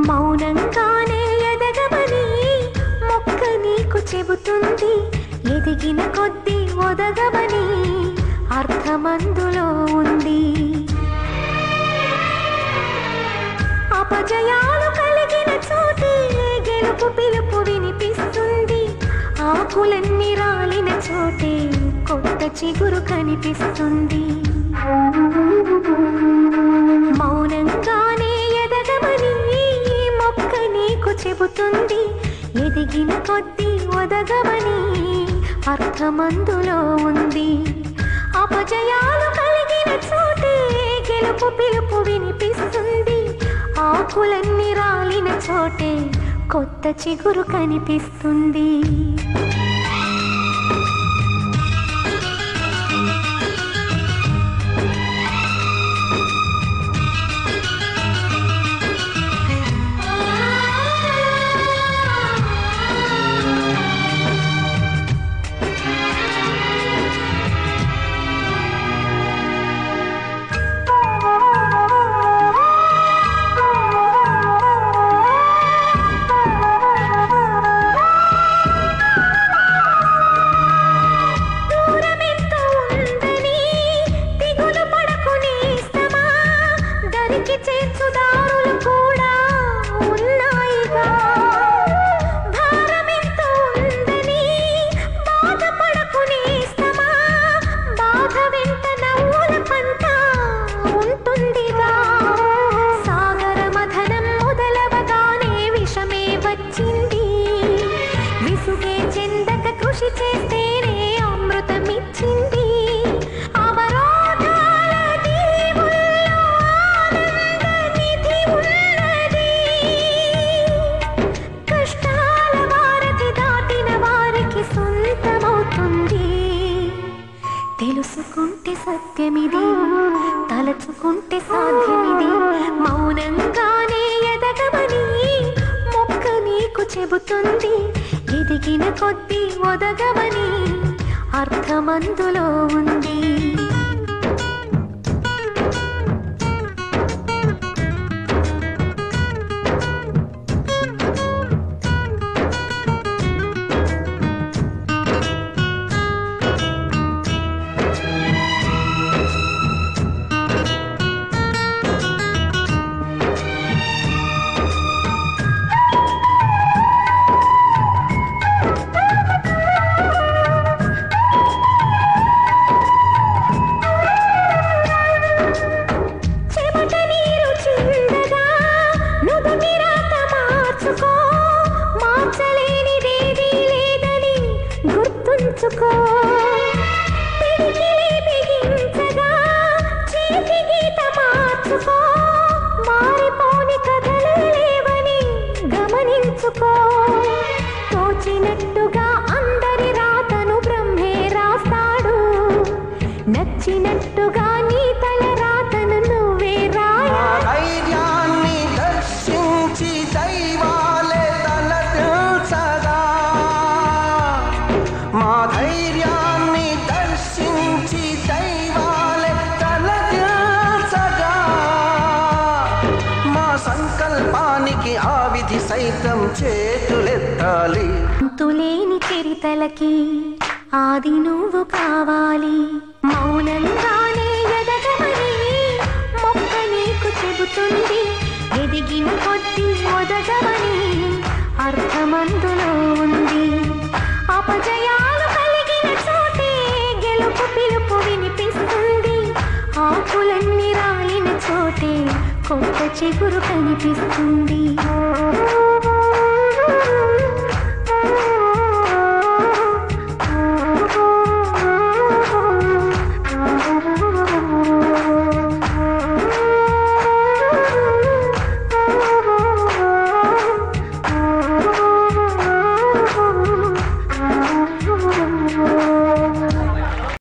మౌనంగానే ఎదగమని మొక్క నీకు చెబుతుంది. ఎదిగిన కొద్దీ ఒదగమని అర్థమందులో ఉంది. అపజయాలు కలిగిన చోటే గెలుపు పిలుపు వినిపిస్తుంది. ఆకులన్నీ రాలిన చోటే కొత్త చిగురు కనిపిస్తుంది. మౌనంగానే ఎదగమని మొక్క నీకు చెబుతుంది. ఎదిగిన కొద్దీ ఒదగమని అర్థమందులో ఉంది. అపజయాలు కలిగిన చోటే గెలుపు పిలుపు వినిపిస్తుంది. ఆకులన్నీ రాలిన చోటే కొత్త చిగురు కనిపిస్తుంది. తెలుసుకుంటే సత్యమిది, తలచుకుంటే సాధ్యమిది. మౌనంగానే ఎదగమని మొక్క నీకు చెబుతుంది. ఎదిగిన కొద్దీ ఒదగమని అర్థమందులో ఉంది. మారిపోని కథలే లేవని గమనించుకో. తోచినట్టుగా అందరి రాతను బ్రహ్మే రాస్తాడు. నచ్చినట్టుగా నీ తల రాతను నువ్వే రాయాలి. దర్శించి దైవాలే తలదిల్చగా, మా ధైర్యాన్ని దర్శించి దైవాలే తలదిల్చగా, మా సంకల్పానికి ఆ విధి సైతం చేతులెత్తాలి. అంతులేని చరితలకి ఆది నువ్వు కావాలి. మౌనంగానే ఎదగమని మొక్క నీకు చెబుతుంది. ఎదిగిన కొద్దీ ఒదగమని అర్థమందులో ఉంది. అపజయాలు కలిగిన చోటే గెలుపు పిలుపు వినిపిస్తుంది. ఆకులన్నీ రాలిన చోటే కొత్త చిగురు కనిపిస్తుంది.